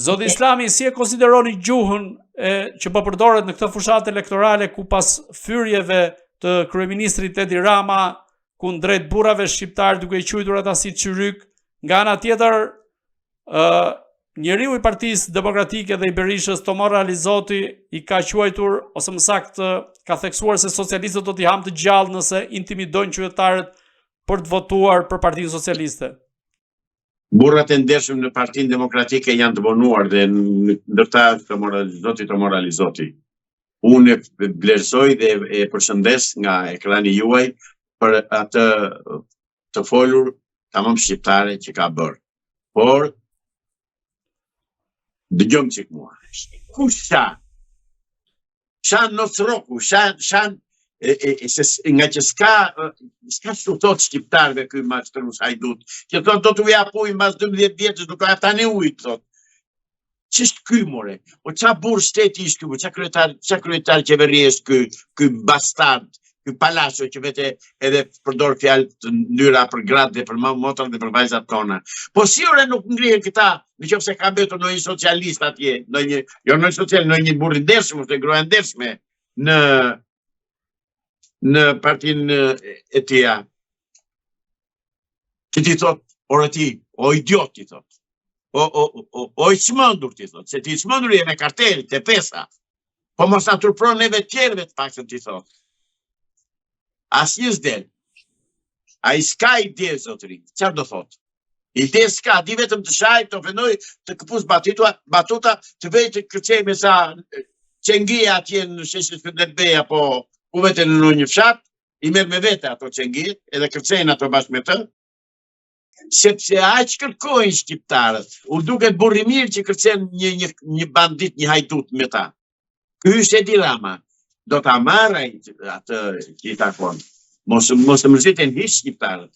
Zoti Islami, si e konsideroni gjuhën që po përdoret në këtë fushatë elektorale ku pas fyrjeve të kryeministrit Edi Rama kundrejt burrave shqiptar duke i quajtur ata si çyryk, nga ana tjetër njeriu i Partisë Demokratike dhe i Berishës, Tomora Alizoti, i ka quajtur, ose më saktë ka theksuar se socialistët do t'i hamë të gjallë nëse intimidojnë qytetarët për të votuar për Partinë Socialiste. Burrat e ndershëm në Partinë Demokratike janë të vonuar dhe ndërta Zoti Tomora Alizoti. Unë e vlerësoj dhe e përshëndes nga ekrani juaj për atë të folur tamam shqiptare që ka bërë. Por dëgjom çik mua. Kush sa? Shan Nosroku, shan nga që s'ka që thot shqiptarve këj Mastrus Hajdut, që thot do t'u japuj mas 12 vjetës, do ka tani ujtë, thot. Ç'është ky more? O qa burr shteti ishtë ky, qa kryetar qeveri është ky bastard, ky palasho që vete edhe përdor fjalë të ndyra për gratë dhe për motra dhe për vajzat tona. Po si ore nuk ngrihen këta, nëse ka mbetur ndonjë socialist atje, ndonjë social, ndonjë burr i ndershëm ose gruaja ndershme në partinë e tia. Që ti thot, ore ti, o idiot ti thot. O i çmendur ti thot, se ti i çmendur je me kartel, te pesa. Po mos na turpron neve tjerëve të paktën ti thot. Asnjë s'del. Ai s'ka ide zotëri. Çfarë do thot? Ide s'ka, di vetëm të shaj, të ofendoj, të këpus batuta, të vej të kërcej me sa qengia atje në sheshit Skënderbej apo ku vete në një fshat, i merr me vete ato qengi, edhe kërcejnë ato bashkë me të, sepse aq kërkojnë shqiptarët. U duket burri mirë që kërcejnë një bandit, një hajdut me ta. Ky është Edi Rama. Do ta marrë atë që i takon. Mos të mërziten hiç shqiptarët.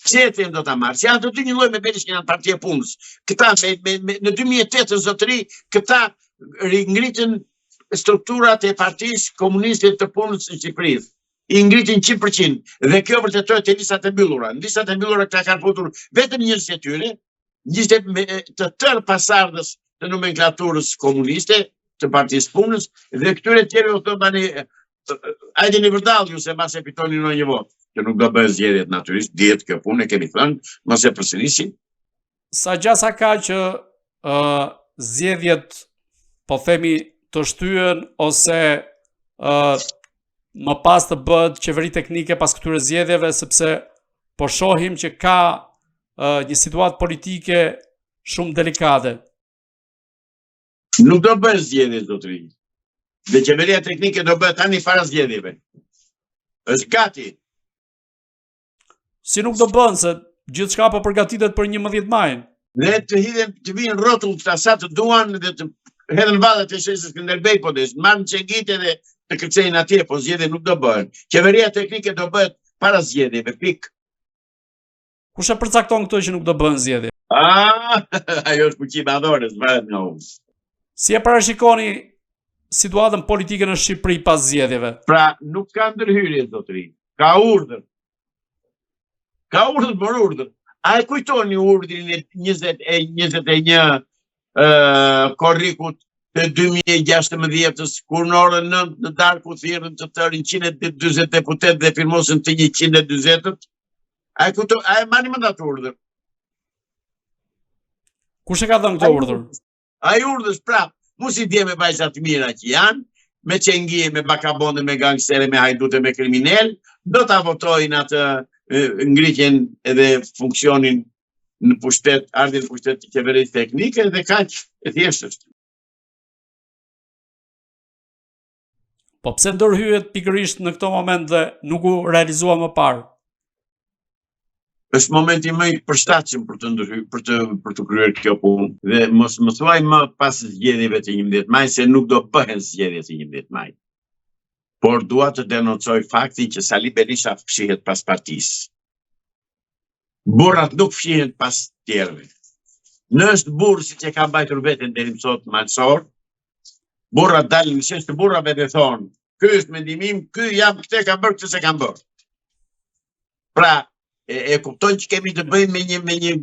Pse e them do ta marrë? Se janë të dy një lloj me Berishën, janë partia punës. Këta në 2008 zotëri, këta ngritën strukturat e Partisë Komuniste të Punës në Shqipëri. I ngritin 100%. Dhe kjo vërtetohet te listat e mbyllura. Në listat e mbyllura këta kanë futur vetëm njerëz e tyre, të tërë pasardhës të nomenklaturës komuniste të Partisë Punës, dhe këtyre tjerë u thonë tani hajde në vërdall ju se mas e pitoni në një votë. Që nuk do bëhet zgjedhjet natyrisht, dihet kjo punë, e kemi thënë, mos e përsërisim. Sa gjasa ka që zgjedhjet, po themi, të shtyhen ose më pas të bëhet qeveri teknike pas këtyre zgjedhjeve, sepse po shohim që ka një situatë politike shumë delikate. Nuk do bëhet zgjedhje zotëri. Dhe qeveria teknike do bëhet tani para zgjedhjeve. Është gati. Si nuk do bën, se gjithçka po përgatitet për 11 maj. Dhe të vinë rrotull këta sa të duan dhe të hedhën vallet e sheshit Skënderbej, po des, marrin çengitë dhe të kërcejnë atje, po zgjedhje nuk do bëhen. Qeveria teknike do bëhet para zgjedhjeve, pik. Kush e përcakton këtë që nuk do bëhen zgjedhje? Ajo është fuqi madhore, s'varet nga unë. Si e parashikoni situatën politike në Shqipëri pas zgjedhjeve? Pra, nuk ka ndërhyrje zotëri. Ka urdhër. Ka urdhër për urdhër. A e kujtoni urdhrin e 21 korrikut të 2016-ës, kur në orën 9 në darkë u thirrën të tërë 140 deputet dhe firmosën të 140-ët? A e mani më datë urdhër? Kush e ka dhënë këtë urdhër? Ai urdhës prap, mos i dje me vajzat mira që janë, me qengie, me bakabonde, me gangstere, me hajdute, me kriminel, do ta votojnë atë ngritjen edhe funksionin në pushtet, ardhin në pushtet të qeverisë teknike dhe kaq e thjeshtë është. Po pse ndërhyet pikërisht në këtë moment dhe nuk u realizua më parë? Është momenti më i përshtatshëm për të ndërhyrë, për të kryer kjo punë. Dhe mos më thuaj më pas zgjedhjeve të 11 maj se nuk do bëhen zgjedhjet e 11 maj. Por dua të denoncoj faktin që Sali Berisha fshihet pas partisë. Burrat nuk fshihen pas tjerëve. Nëse burr siç e ka mbajtur veten deri më sot malsor, burrat dalin në shesh të burrave dhe thonë, ky është mendimi im, ky jam këtë ka bërë, këtë se kam bërë. Pra, e kuptojnë që kemi të bëjmë me një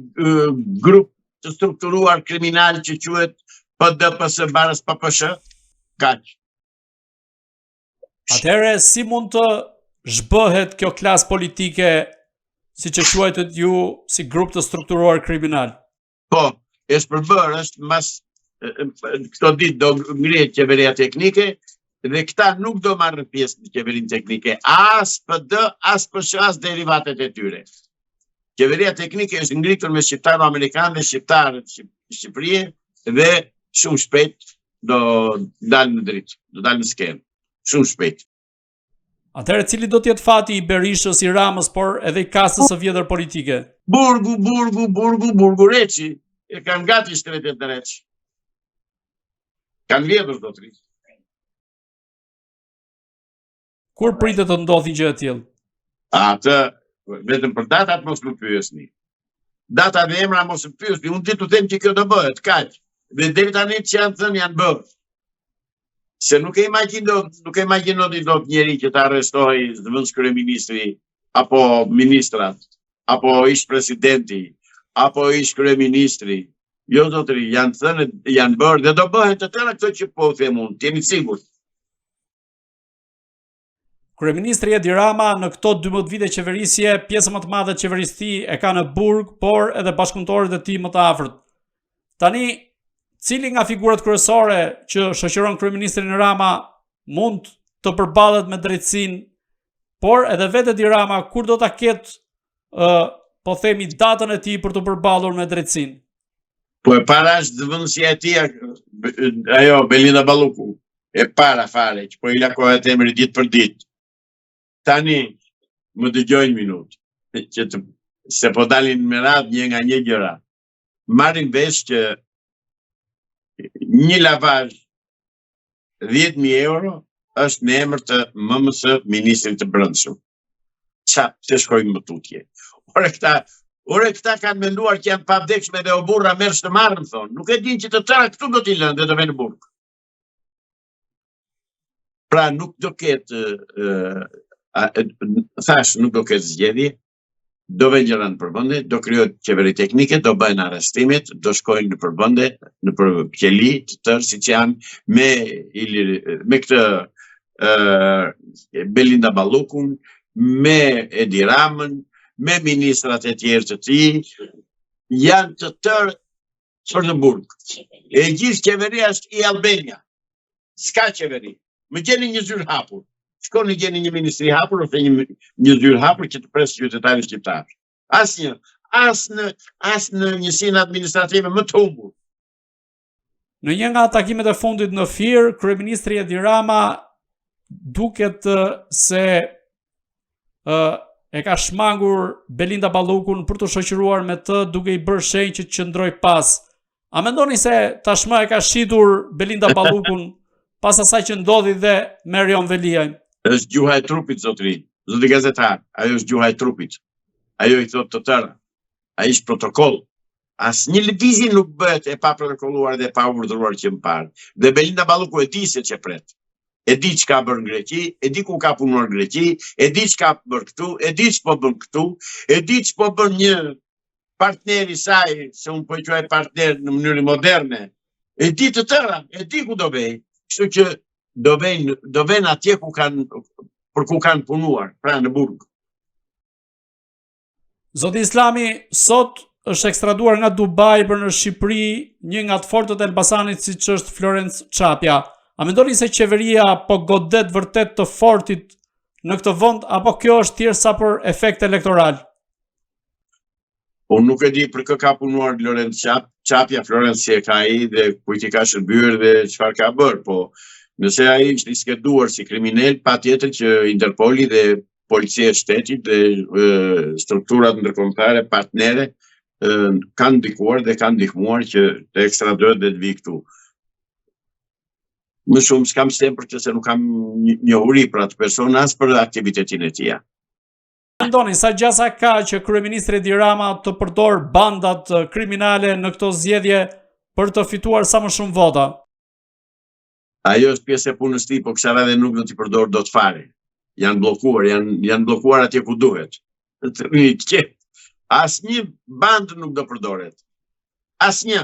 grup të strukturuar kriminal që quhet PDPS barës PPSH, kaq. Atëherë, si mund të zhbëhet kjo klasë politike, siç e quajtët ju, si grup të strukturuar kriminal? Po, e shpërbër është mas këto ditë do ngrihet qeveria teknike dhe këta nuk do marrën pjesë në qeverinë teknike, as PD, as PSH, as derivatet e tyre. Qeveria teknike është ngritur me shqiptarë amerikanë dhe shqiptarë në Shqipëri dhe shumë shpejt do dalë në dritë, do dalë në skenë, shumë shpejt. Atëherë, cili do të jetë fati i Berishës, i Ramës, por edhe i kastës së vjetër politike? Burgu Reçi, e kanë gati shtretet në Reç. Kanë vjedhur do të rritë. Kur pritet të ndodhi gjë e tillë? Atë, vetëm për datat mos më pyesni. Data dhe emra mos më pyesni, unë ti të them që kjo do bëhet, kaq. Dhe deri tani që janë thënë janë bërë. Se nuk e imagjinoni dot njeri që të arrestohej zëvendës kryeministri, apo ministrat, apo ish presidenti, apo ish kryeministri. Jo zotëri, janë thënë, janë bërë dhe do bëhen të tëra këto që po them unë, jeni sigurt. Kryeministri Edi Rama në këto 12 vite qeverisje, pjesë më të madhe të qeverisë së tij e ka në burg, por edhe bashkëpunëtorët e tij më të afërt. Tani, cili nga figurat kryesore që shoqëron kryeministrin Rama mund të përballet me drejtësinë, por edhe vetë Edi Rama kur do ta ketë po themi datën e tij për të përballur me drejtësinë? Po e para është zëvendësia e tij, ajo Belinda Balluku, e para fare, që po i lakohet emri ditë për ditë. Tani, më dëgjojnë minutë, se po dalin me radhë një nga një gjëra. Marrin vesh që një lavazh 10.000 euro është në emër të MMS Ministrit të Brendshëm. Qa të shkojnë më tutje. Ore këta kanë menduar që janë pavdekshme dhe o burra mersh të marrën, thonë. Nuk e din që të tëra këtu do t'i lënë dhe do venë burg. Pra nuk do ketë, nuk do ketë zgjedhje, do venë gjëra në përbënde, do krijohet qeveri teknike, do bëjnë arrestimet, do shkojnë në përbënde, në qeli të tërë si që janë me këtë Belinda Ballukun, me Edi Ramën, me ministrat e tjerë të tij, janë të tërë për në burg. E gjithë qeveria është i Albania. S'ka qeveri. Më gjeni një zyrë hapur. Shkoni gjeni një ministri hapur ose një zyrë hapur që të presë qytetarë shqiptarë. As në njësinë administrative më të humbur. Në një nga takimet e fundit në Fier, kryeministri Edi Rama duket se e ka shmangur Belinda Ballukun për të shoqëruar me të, duke i bërë shenjë që të qëndroj pas. A mendoni se tashmë e ka shitur Belinda Ballukun pas asaj që ndodhi dhe me Rion Veliajn? Është gjuha e trupit, zotri gazetar, ajo është gjuha e trupit. Ajo i thot të tëra. Ai është protokoll. Asnjë lëvizje nuk bëhet e pa protokolluar dhe pa urdhëruar që më parë. Dhe Belinda Balluku e di se ç'e pret. E di ç'ka bërë në Greqi, e di ku ka punuar në Greqi, e di ç'ka bërë këtu, e di ç'po bën këtu, e di ç'po bën një partner i saj, se unë po i quaj partner në mënyrë moderne. E di të tëra, e di ku do vej. Kështu që do vejnë atje për ku kanë punuar, pra në burg. Zoti Islami, sot është ekstraduar nga Dubai për në Shqipëri një nga të fortët e Elbasanit siç është Florenc Çapja. A mendoni se qeveria po godet vërtet të fortit në këtë vend, apo kjo është thjesht sa për efekt elektoral? Unë nuk e di për kë ka punuar Florenc Çapja, Florenc si e ka ai dhe kujt i ka shërbyer dhe çfarë ka bërë, po nëse ai ishte i skeduar si kriminal, patjetër që Interpoli dhe policia e shtetit dhe strukturat ndërkombëtare partnere kanë ndikuar dhe kanë ndihmuar që të ekstradohet dhe të vi këtu. Më shumë s'kam shtempër që se nuk kam njohuri për atë person as për aktivitetin e tij. Mendoni sa gjasa ka që kryeministri Edi Rama të përdor bandat kriminale në këto zgjedhje për të fituar sa më shumë vota? Ajo është pjesë e punës tij, po kësaj radhe nuk do t'i përdor dot fare. Janë bllokuar, janë bllokuar atje ku duhet. Asnjë band nuk do përdoret. Asnjë.